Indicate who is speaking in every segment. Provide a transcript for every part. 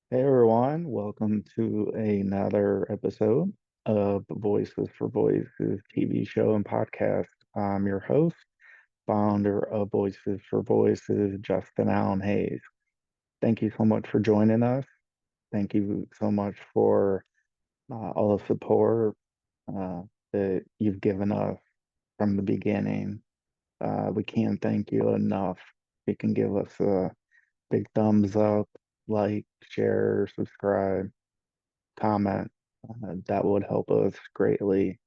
Speaker 1: Hey everyone, welcome to another episode of the Voices for Voices TV show and podcast. I'm your host, founder of Voices for Voices, Justin Allen Hayes. Thank you so much for joining us. Thank you so much for all the support uh, that you've given us from the beginning. We can't thank you enough. You can give us a big thumbs up, like, share, subscribe, comment. That would help us greatly.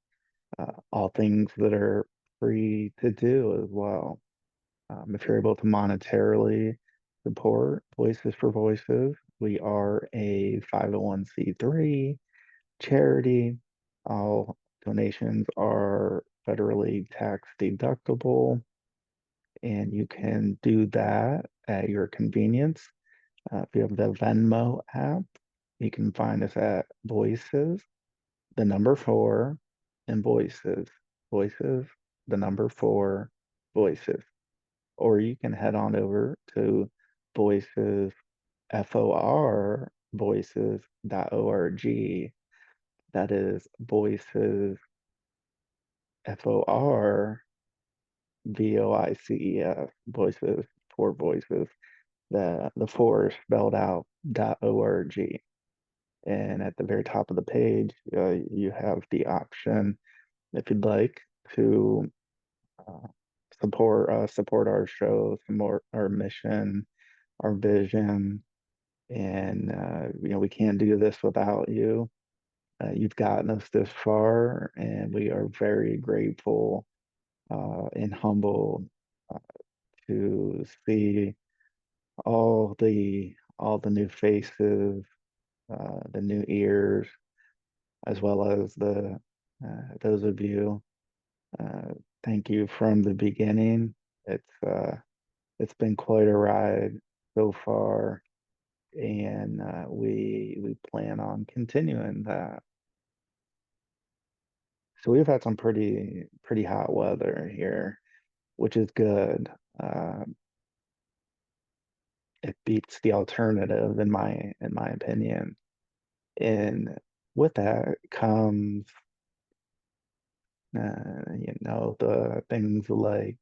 Speaker 1: All things that are free to do as well. If you're able to monetarily support Voices for Voices, we are a 501c3 charity. All donations are federally tax deductible, and you can do that at your convenience. If you have the Venmo app, you can find us at Voices the number four, and voices. Voices, the number four, voices. Or you can head on over to voices, FOR, voices.org. That is voices, FOR, VOICES, voices, four voices. The four is spelled out, .org. And at the very top of the page, you have the option if you'd like to uh, support our show, support our mission, our vision, and we can't do this without you. You've gotten us this far, and we are very grateful and humbled uh, to see all the new faces, the new ears, as well as the those of you. Uh, Thank you from the beginning. It's been quite a ride so far, and we plan on continuing that. So we've had some pretty hot weather here, which is good. Uh, it beats the alternative in my opinion. And with that comes the things like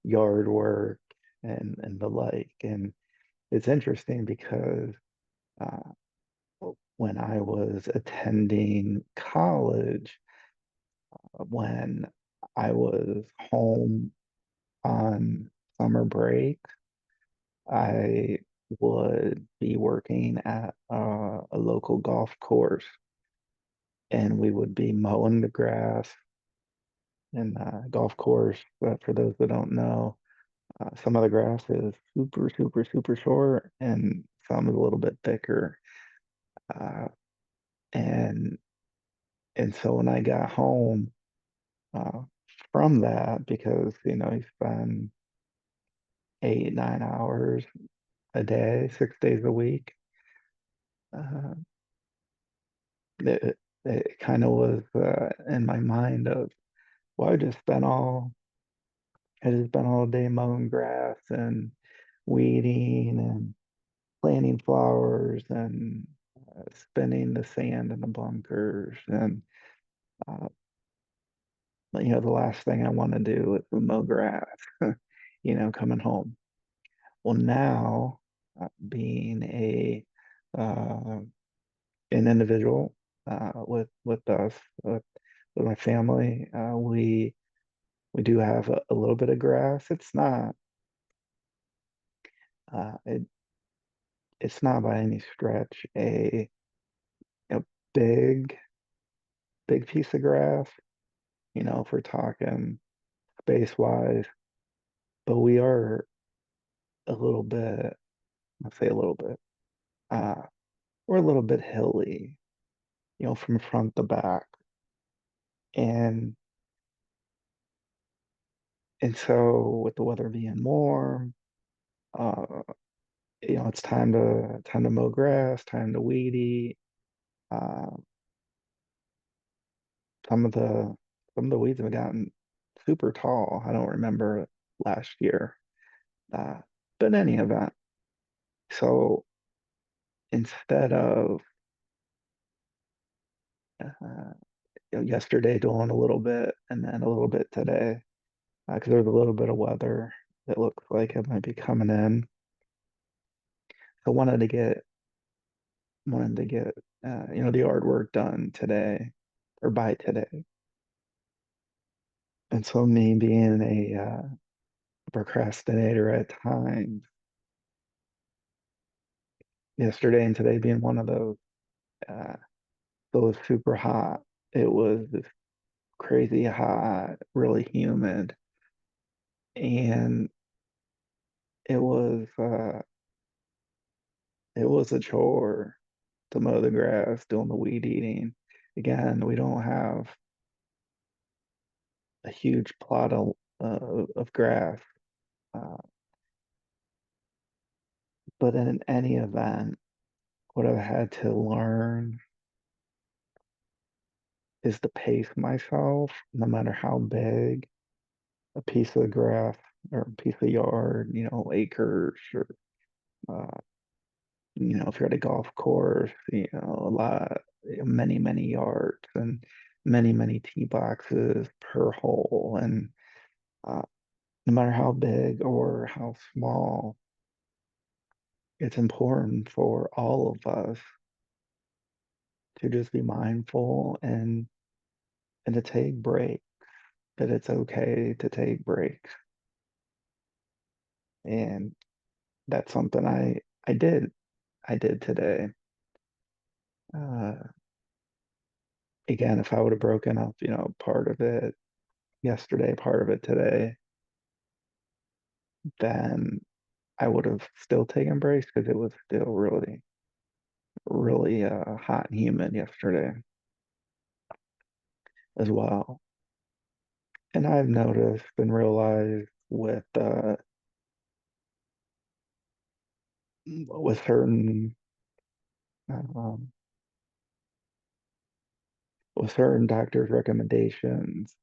Speaker 1: yard work and the like. And it's interesting because uh, when I was attending college, when I was home on summer break, I would be working at a local golf course, and we would be mowing the grass. And golf course, for those that don't know, some of the grass is super, super, super short, and some is a little bit thicker. Uh, and and so when I got home uh, from that, because you spend 8, 9 hours a day, 6 days a week, uh, it kind of was in my mind of, well, I just spent all day mowing grass and weeding and planting flowers and spinning the sand in the bunkers. And, uh, the last thing I want to do is mow grass, coming home. Well, now, being uh, an individual with us, with my family, we do have a little bit of grass. Uh, it, it's not by any stretch a big big piece of grass, if we're talking space wise, but we are a little bit, let's say a little bit, uh, we're a little bit hilly, from front to back. And and so with the weather being warm, uh, it's time to mow grass, time to weed eat. Uh, some of the some of the weeds have gotten super tall. I don't remember last year. Uh, but in any event, so instead of uh, yesterday doing a little bit and then a little bit today, because there's a little bit of weather that looks like it might be coming in. So wanted to get the artwork done today or by today. And so me being a procrastinator at times, yesterday and today being one of those, uh, so it was super hot. It was this crazy hot, really humid, and it was uh, it was a chore to mow the grass, doing the weed eating. Again, we don't have a huge plot of grass, uh, but in any event, what I've had to learn is to pace myself, no matter how big a piece of grass or a piece of yard, acres or uh, if you're at a golf course, a lot, many, many yards and many, many tee boxes per hole. And uh, no matter how big or how small, it's important for all of us to just be mindful and to take breaks, that it's okay to take breaks. And that's something I did. I did today. Uh, Again, if I would have broken up, part of it yesterday, part of it today, then I would have still taken breaks because it was still really, really hot and humid yesterday as well. And I've noticed and realized with um, certain doctors' recommendations,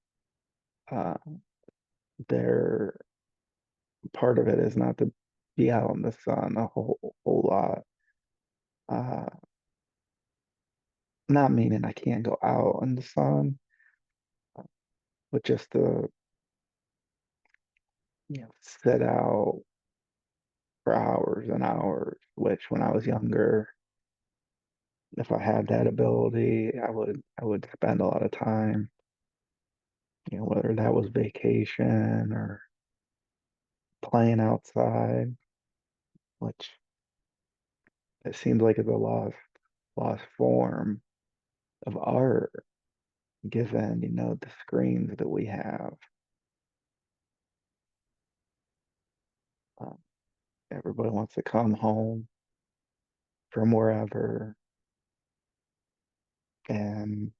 Speaker 1: uh, their part of it is not to be out in the sun a whole lot. Uh, Not meaning I can't go out in the sun, but just to sit out for hours and hours. Which when I was younger, if I had that ability, I would spend a lot of time. Whether that was vacation or playing outside, which it seems like is a lost form of art, given the screens that we have. Uh, Everybody wants to come home from wherever and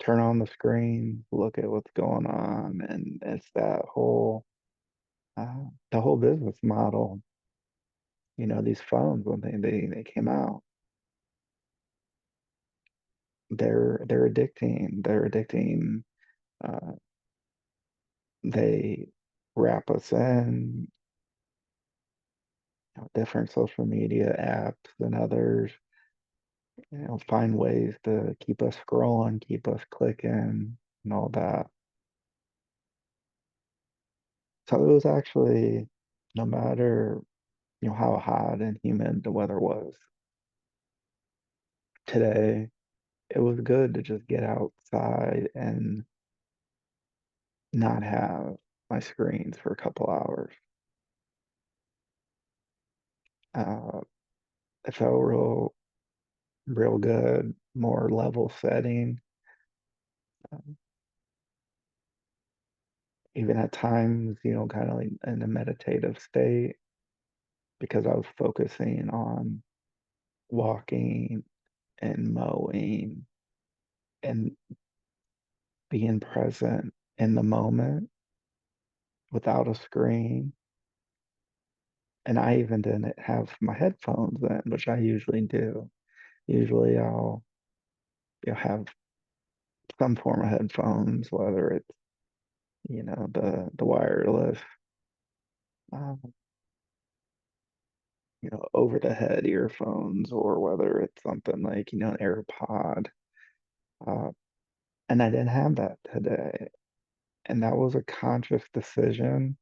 Speaker 1: turn on the screen, look at what's going on, and it's the whole business model. These phones when they came out, they're addicting. They're addicting. Uh, they wrap us in different social media apps and others. Find ways to keep us scrolling, keep us clicking, and all that. So it was actually, no matter how hot and humid the weather was today, it was good to just get outside and not have my screens for a couple hours. Uh, it felt real good, more level setting. Even at times, kind of like in a meditative state because I was focusing on walking and mowing and being present in the moment without a screen. And I even didn't have my headphones in, which I usually do. Usually I'll have some form of headphones, whether it's, the wireless. Um, over the head earphones or whether it's something like, an AirPod. Uh, and I didn't have that today. And that was a conscious decision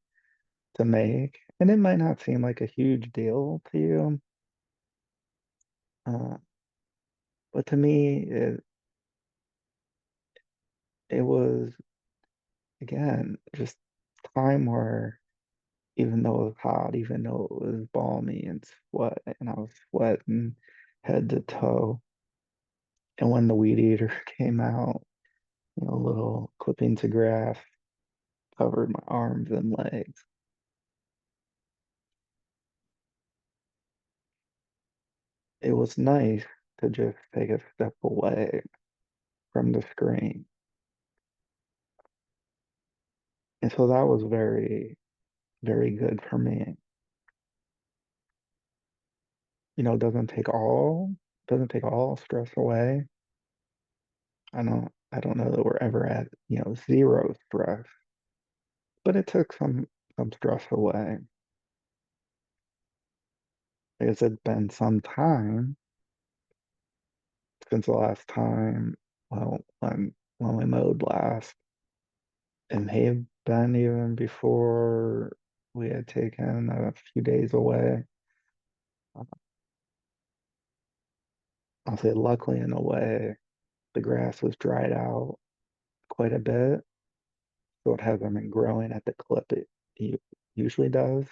Speaker 1: to make. And it might not seem like a huge deal to you, uh, but to me, it was, again, just time where even though it was hot, even though it was balmy and sweat, and I was sweating head to toe. And when the weed eater came out, little clippings of grass covered my arms and legs. It was nice to just take a step away from the screen. And so that was very, very good for me. It doesn't take all stress away. I don't know that we're ever at, zero stress, but it took some stress away. Because it'd been some time since the last time, well, when we mowed last. It may have been even before we had taken a few days away. Uh, I'll say, luckily, in a way, the grass was dried out quite a bit, so it hasn't been growing at the clip it usually does.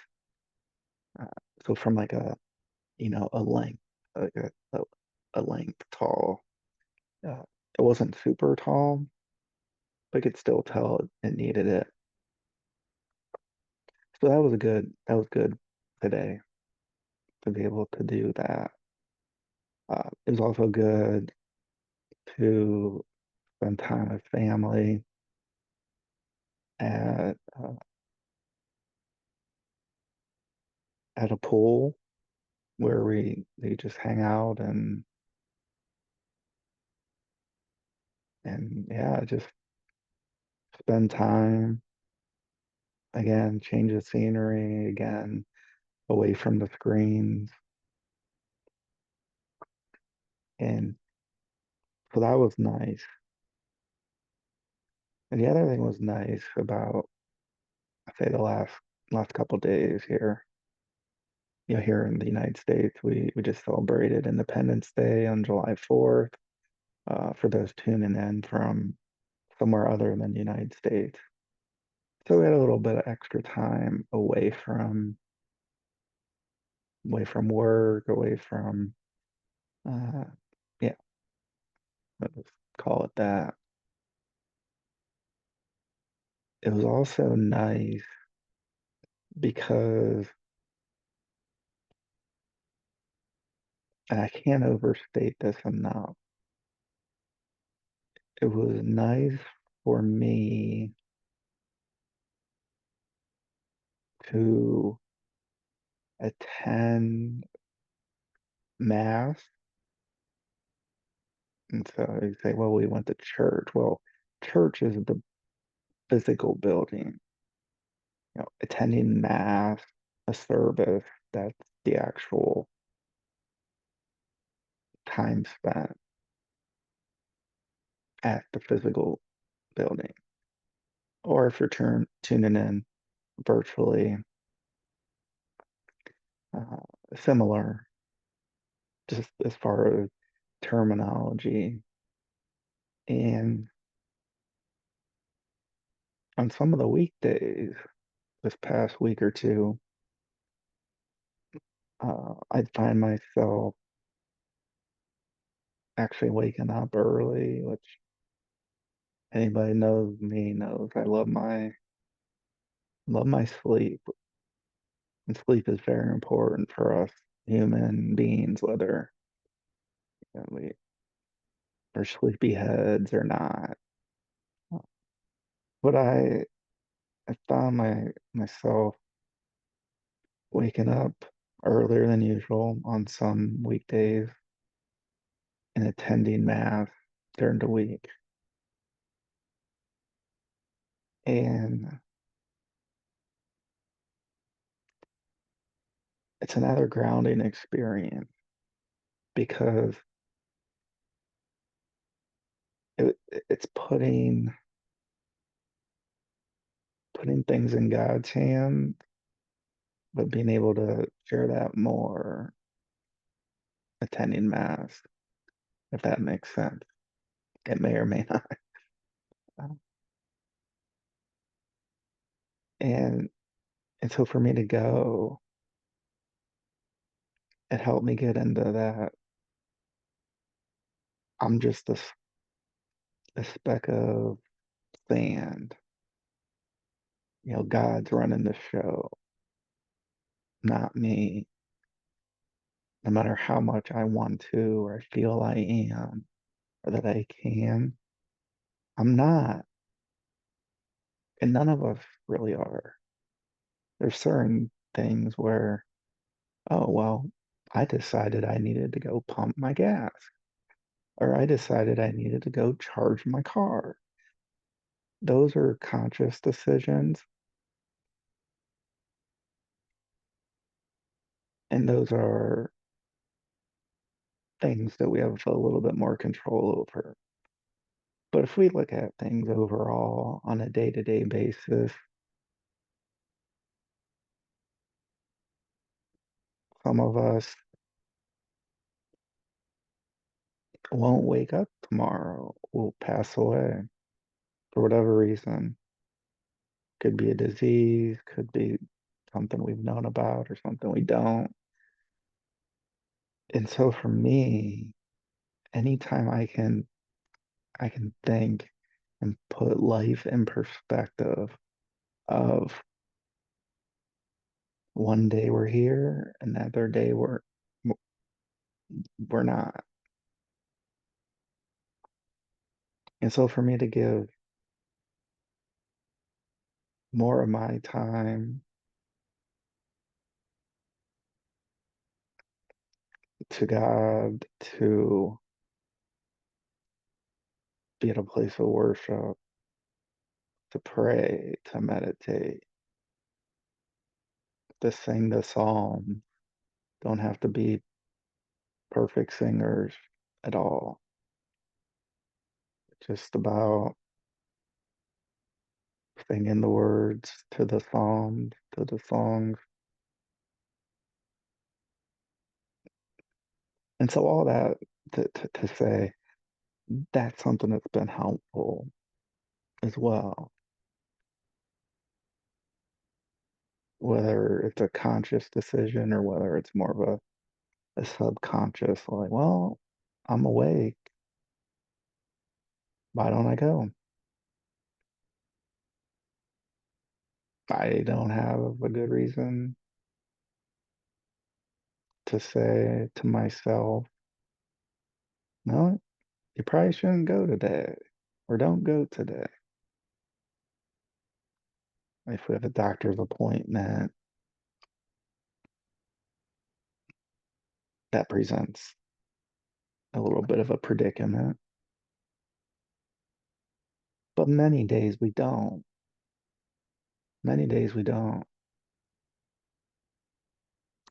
Speaker 1: Uh, so from like a length, like a length tall. Uh, it wasn't super tall, but I could still tell it needed it. So that was good today to be able to do that. It was also good to spend time with family at at a pool where they just hang out and yeah, just spend time again, change the scenery again, away from the screens. And so that was nice. And the other thing was nice about, I say, the last couple days here. Here in the United States, we just celebrated Independence Day on July 4th. For those tuning in from somewhere other than the United States. So we had a little bit of extra time away from work, away from uh yeah, let's call it that. It was also nice because, and I can't overstate this enough, it was nice for me to attend mass. And so you say, well, we went to church. Well, church is the physical building. Attending mass, a service, that's the actual time spent at the physical building. Or if you're tuning in virtually, similar, just as far as terminology. And on some of the weekdays, this past week or two, I'd find myself actually waking up early, which anybody knows me knows I love my sleep. And sleep is very important for us human beings, whether we are sleepy heads or not. But I found myself waking up earlier than usual on some weekdays and attending mass during the week. And it's another grounding experience because it's putting things in God's hand, but being able to share that more attending mass, if that makes sense. It may or may not. And and so for me to go, it helped me get into that. I'm just a speck of sand. God's running the show, not me. No matter how much I want to, or I feel I am, or that I can, I'm not. And none of us really are. There's certain things where, oh, well, I decided I needed to go pump my gas, or I decided I needed to go charge my car. Those are conscious decisions, and those are things that we have a little bit more control over. But if we look at things overall on a day-to-day basis, some of us won't wake up tomorrow, will pass away for whatever reason. Could be a disease, could be something we've known about or something we don't. And so for me, anytime I can think and put life in perspective of one day we're here, another day we're not. And so for me to give more of my time to God, to be at a place of worship, to pray, to meditate, to sing the psalm, don't have to be perfect singers at all. Just about singing the words to the psalms, to the songs. And so all that to say that's something that's been helpful as well. Whether it's a conscious decision or whether it's more of a subconscious, like, well, I'm awake. Why don't I go? I don't have a good reason to say to myself, no, you probably shouldn't go today or don't go today. If we have a doctor's appointment, that presents a little bit of a predicament. But many days we don't. Many days we don't.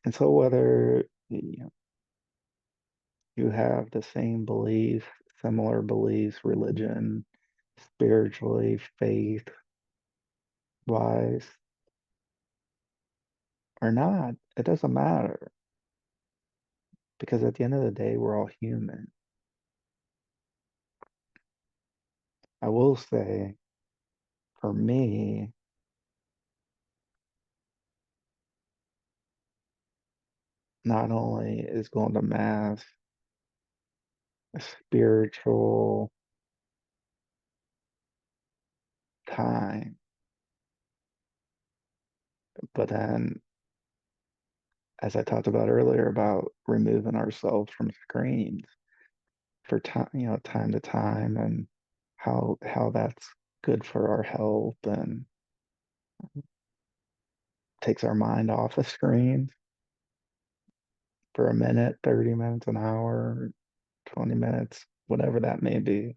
Speaker 1: And so whether you have the same belief, similar beliefs, religion, spiritually, faith wise, or not, it doesn't matter. Because at the end of the day, we're all human. I will say, for me, not only is going to mass a spiritual time, but then, as I talked about earlier, about removing ourselves from screens for time, time to time, and how that's good for our health and takes our mind off the screens for a minute, 30 minutes, an hour, 20 minutes, whatever that may be.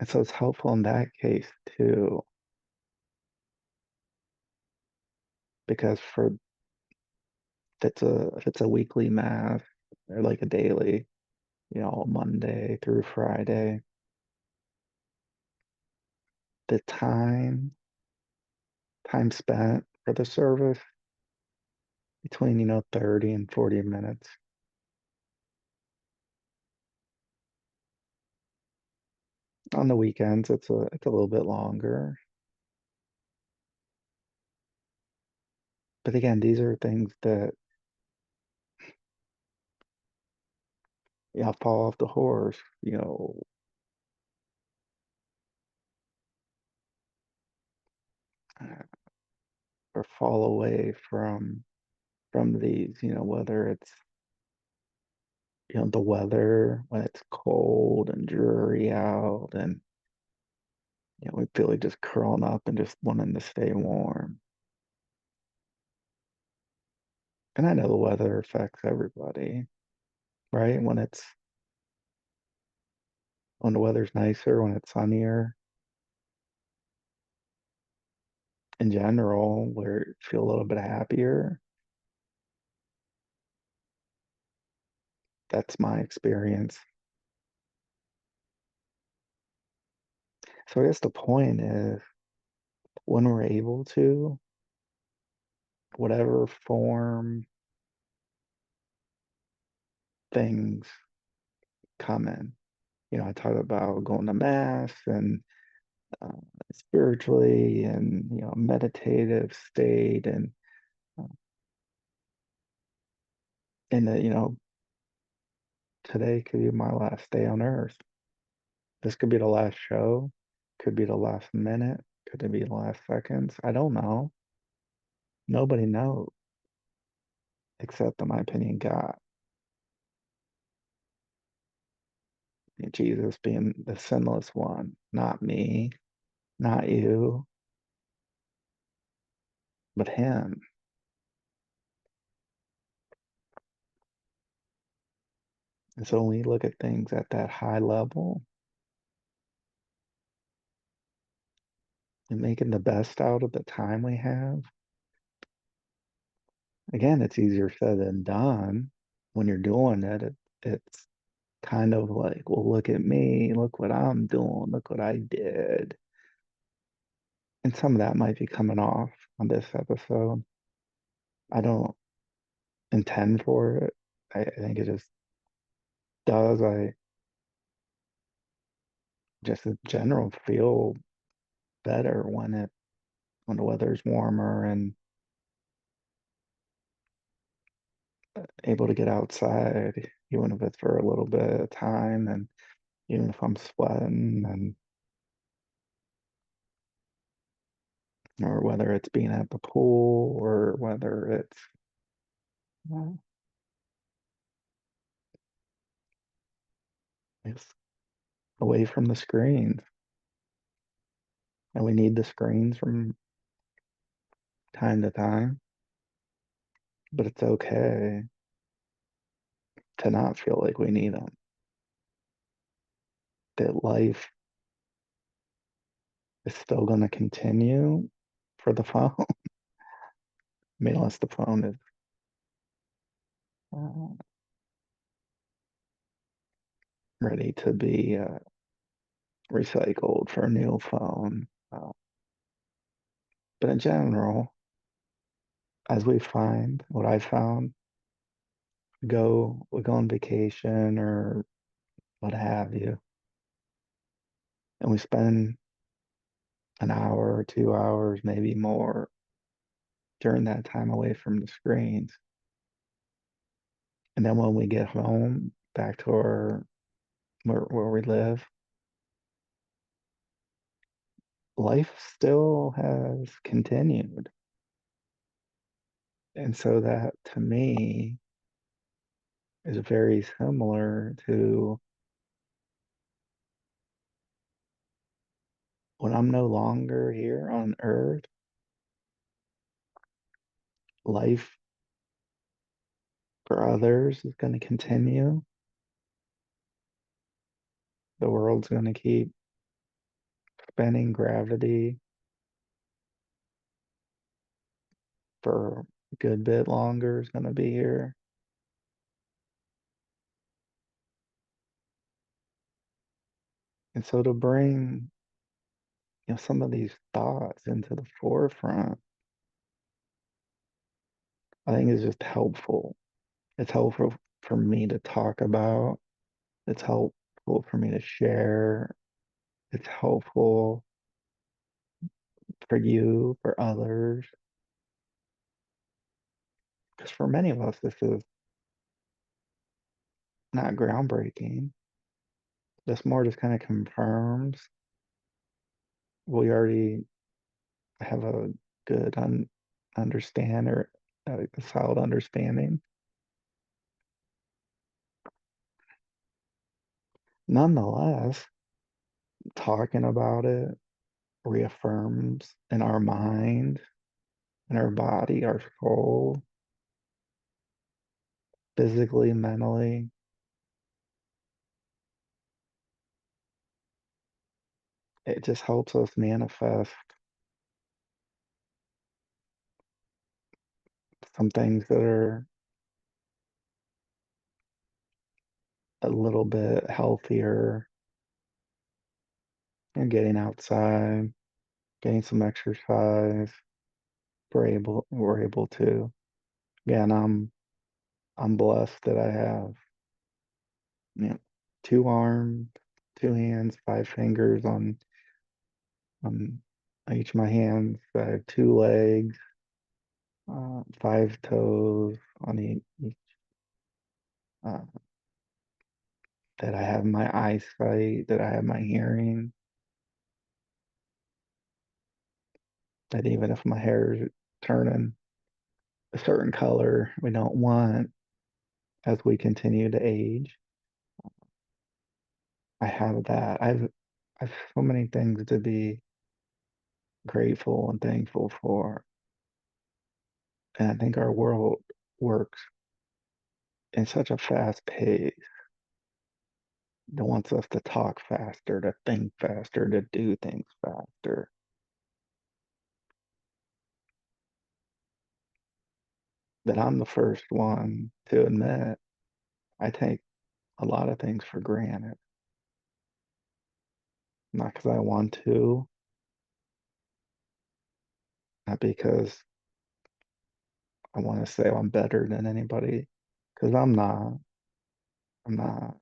Speaker 1: And so it's helpful in that case too, because for if it's a weekly mass or like a daily, Monday through Friday, the time spent for the service between 30 and 40 minutes. On the weekends, it's a little bit longer. But again, these are things that fall off the horse, or fall away from these, whether it's the weather when it's cold and dreary out, and we feel like just curling up and just wanting to stay warm. And I know the weather affects everybody, right? When the weather's nicer, when it's sunnier, in general, where you feel a little bit happier. That's my experience. So I guess the point is when we're able to, whatever form things come in. I talk about going to mass and uh, spiritually and meditative state uh, and that today could be my last day on earth. This could be the last show, could be the last minute, could it be the last seconds? I don't know. Nobody knows except, in my opinion, God. Jesus being the sinless one, not me, not you, but him. And so when we look at things at that high level and making the best out of the time we have, again, it's easier said than done. When you're doing it's kind of like, well, look at me, look what I'm doing, look what I did. And some of that might be coming off on this episode. I don't intend for it. I think it just does. I just in general feel better when the weather's warmer and able to get outside, even if it's for a little bit of time, and even if I'm sweating, and or whether it's being at the pool or whether uh, it's away from the screens. And we need the screens from time to time, but it's okay to not feel like we need them. That life is still going to continue for the phone. I mean, unless the phone is uh, ready to be recycled for a new phone. But in general, as we find, what I found, we go on vacation or what have you, and we spend an hour or 2 hours, maybe more, during that time away from the screens. And then when we get home, back to where we live, life still has continued. And so that to me is very similar to when I'm no longer here on earth, life for others is going to continue. The world's going to keep spinning. Gravity for a good bit longer is going to be here. And so to bring, some of these thoughts into the forefront, I think is just helpful. It's helpful for me to talk about. It's helpful for me to share. It's helpful for you, for others. Because for many of us, this is not groundbreaking. This more just kind of confirms we already have a good understand or a solid understanding. Nonetheless, talking about it reaffirms in our mind, in our body, our soul, physically, mentally. It just helps us manifest some things that are a little bit healthier and getting outside, getting some exercise. We're able to. Again, I'm blessed that I have, you know, two arms, two hands, five fingers on each of my hands. I have two legs, five toes on each. Uh, that I have my eyesight, that I have my hearing, that even if my hair is turning a certain color we don't want as we continue to age, I have that. I've so many things to be grateful and thankful for. And I think our world works in such a fast pace that wants us to talk faster, to think faster, to do things faster. That I'm the first one to admit I take a lot of things for granted. Not because I want to, not because I want to say I'm better than anybody, because I'm not. I'm not.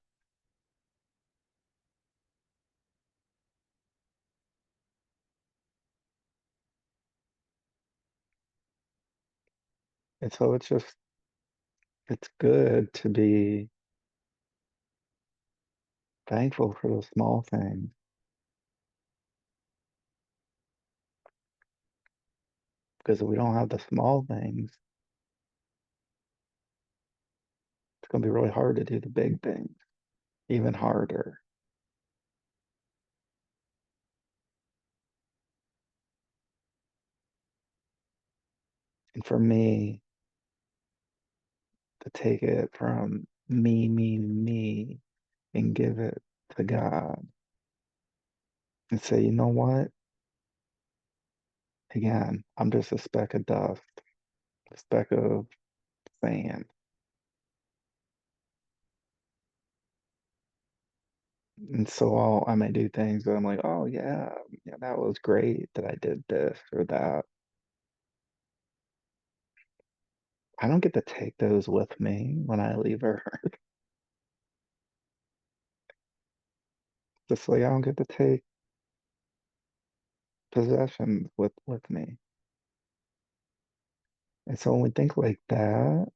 Speaker 1: And so it's good to be thankful for the small things, because if we don't have the small things, it's going to be really hard to do the big things, even harder. And for me, to take it from me, and give it to God and say, you know what? Again, I'm just a speck of dust, a speck of sand. And so I may do things that I'm like, oh yeah, yeah, that was great that I did this or that. I don't get to take those with me when I leave Earth. Just like I don't get to take possessions with me. And so when we think like that,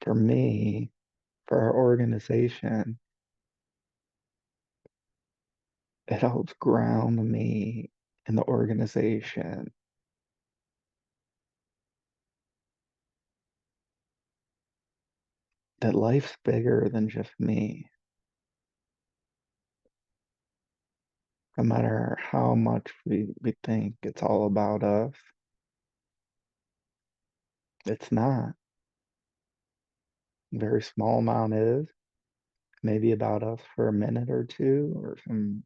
Speaker 1: for me, for our organization, it helps ground me in the organization that life's bigger than just me. No matter how much we think it's all about us, it's not. A very small amount is, maybe about us for a minute or two or some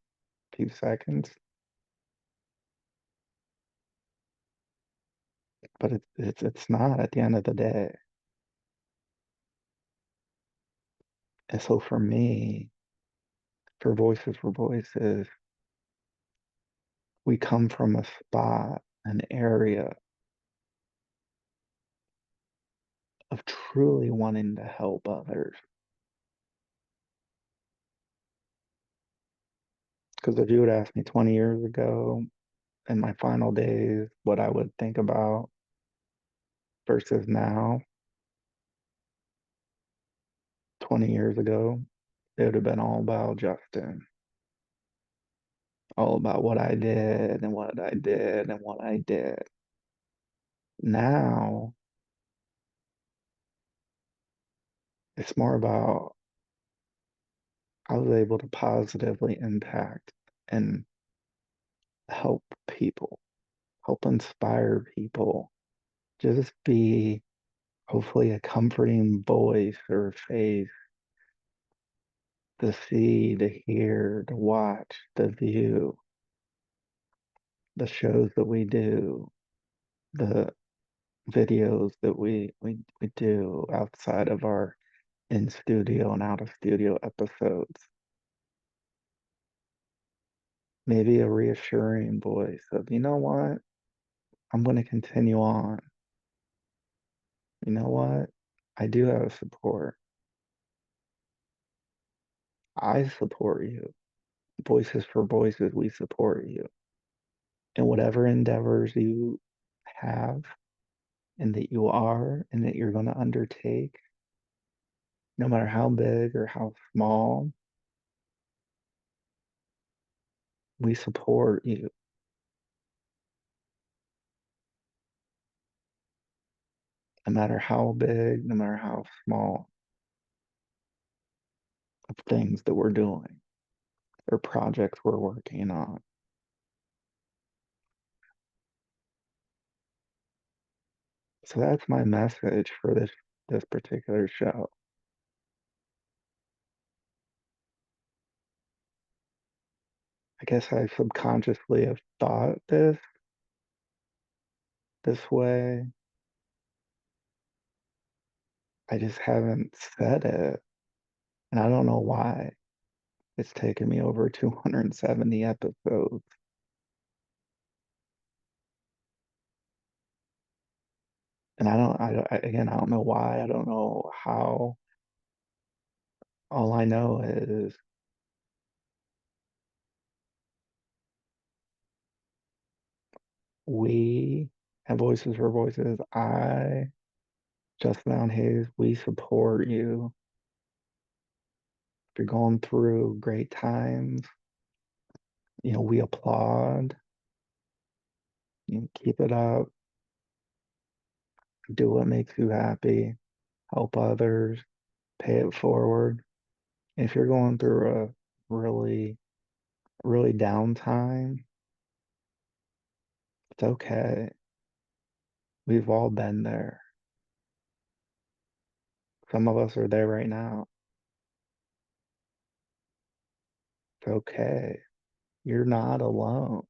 Speaker 1: few seconds. but it's not at the end of the day. And so for me, for voices, we come from a spot, an area of truly wanting to help others. Because if you would ask me 20 years ago, in my final days, what I would think about versus now, 20 years ago, it would have been all about Justin, all about what I did and what I did and what I did. Now, it's more about I was able to positively impact and help people, help inspire people, just be hopefully a comforting voice or face to see, to hear, to watch, to view the shows that we do, the videos that we do outside of our in studio and out of studio episodes. Maybe a reassuring voice of, you know what? I'm going to continue on. You know what? I do have support. I support you. Voices for Voices, we support you. In whatever endeavors you have and that you are and that you're going to undertake, no matter how big or how small, we support you. No matter how big, no matter how small of things that we're doing or projects we're working on. So that's my message for this particular show. I guess I subconsciously have thought this way. I just haven't said it. And I don't know why. It's taken me over 270 episodes. And again, I don't know why. I don't know how. All I know is we at Voices for Voices, Justin Allen Hayes, we support you. If you're going through great times, we applaud. Keep it up. Do what makes you happy. Help others. Pay it forward. And if you're going through a really, really down time, it's okay. We've all been there. Some of us are there right now. It's okay. You're not alone.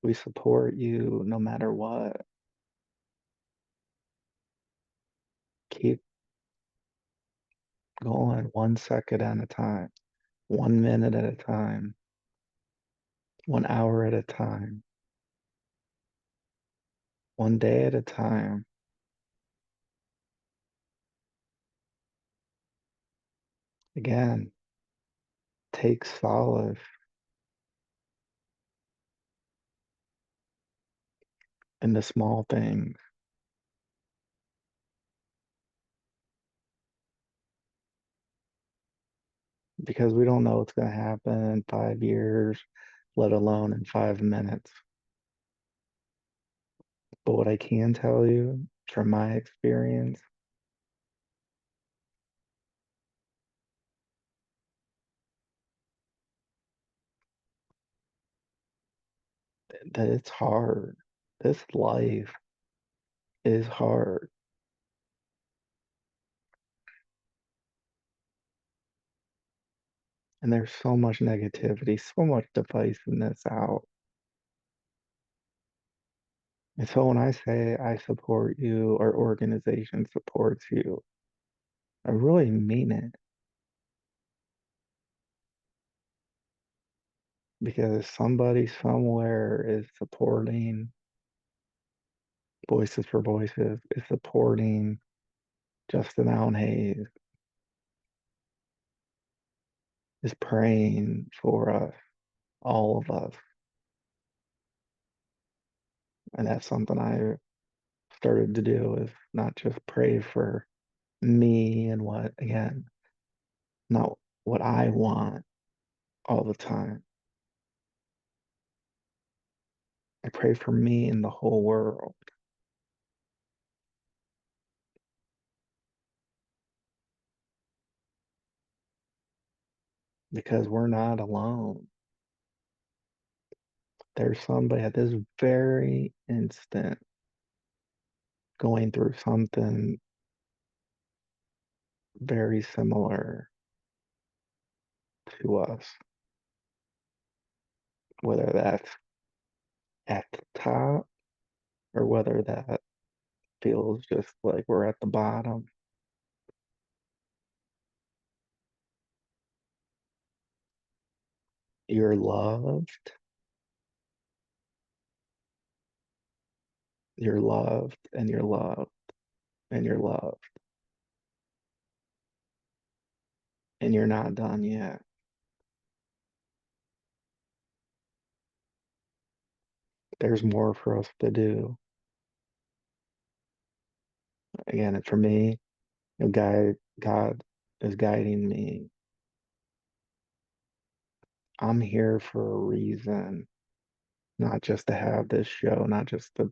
Speaker 1: We support you no matter what. Keep going 1 second at a time, 1 minute at a time, 1 hour at a time, 1 day at a time. Again, take solace in the small things because we don't know what's going to happen in 5 years, let alone in 5 minutes. But what I can tell you from my experience, that it's hard. This life is hard. And there's so much negativity, so much divisiveness out. And so when I say I support you, our organization supports you, I really mean it because somebody somewhere is supporting Voices for Voices, is supporting Justin Allen Hayes, is praying for us, all of us. And that's something I started to do is not just pray for me and what, again, not what I want all the time. I pray for me and the whole world because we're not alone. There's somebody at this very instant going through something very similar to us, whether that's at the top or whether that feels just like we're at the bottom. You're loved, you're loved, and you're loved, and you're loved, and you're not done yet. There's more for us to do. Again, and for me, God is guiding me. I'm here for a reason, not just to have this show, not just to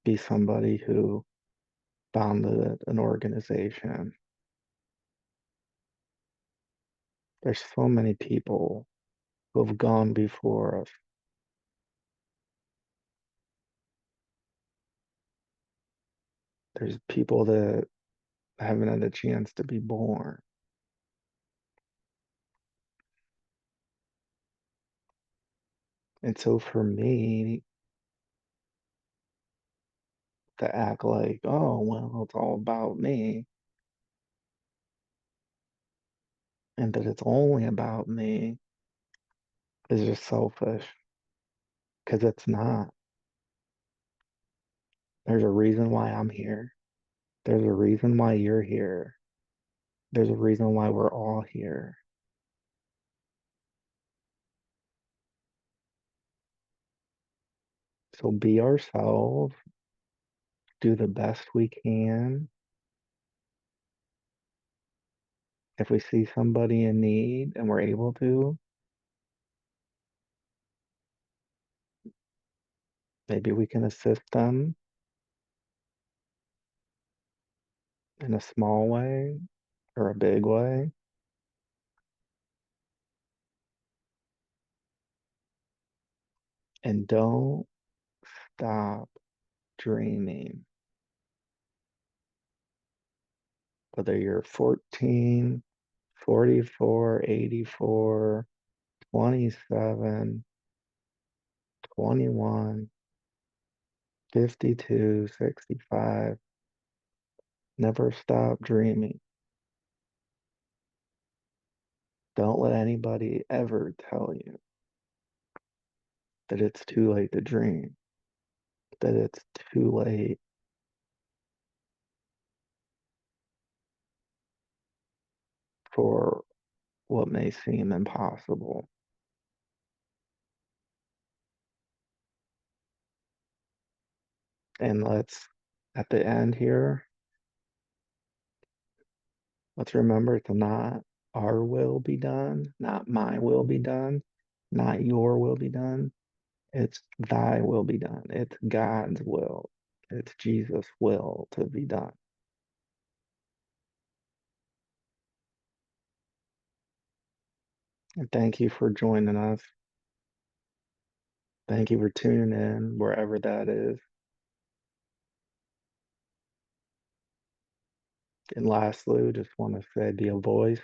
Speaker 1: be somebody who founded an organization. There's so many people who have gone before us. There's people that haven't had a chance to be born. And so for me to act like, oh, well, it's all about me, and that it's only about me is just selfish because it's not. There's a reason why I'm here. There's a reason why you're here. There's a reason why we're all here. So be ourselves, do the best we can. If we see somebody in need and we're able to, maybe we can assist them in a small way or a big way. And don't stop dreaming. Whether you're 14, 44, 84, 27, 21, 52, 65, never stop dreaming. Don't let anybody ever tell you that it's too late to dream, that it's too late for what may seem impossible. And at the end here, let's remember to not our will be done, not my will be done, not your will be done. It's thy will be done. It's God's will. It's Jesus' will to be done. And thank you for joining us. Thank you for tuning in wherever that is. And lastly, just want to say be a voice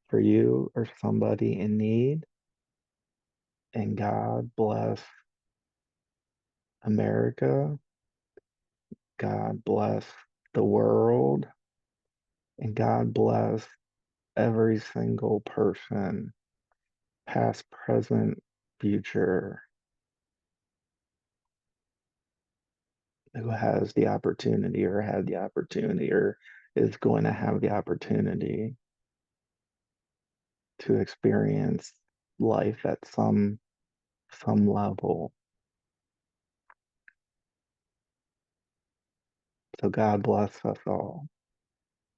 Speaker 1: for you or somebody in need. And God bless America. God bless the world. And God bless every single person, past, present, future, who has the opportunity or had the opportunity or is going to have the opportunity to experience life at some level. So God bless us all.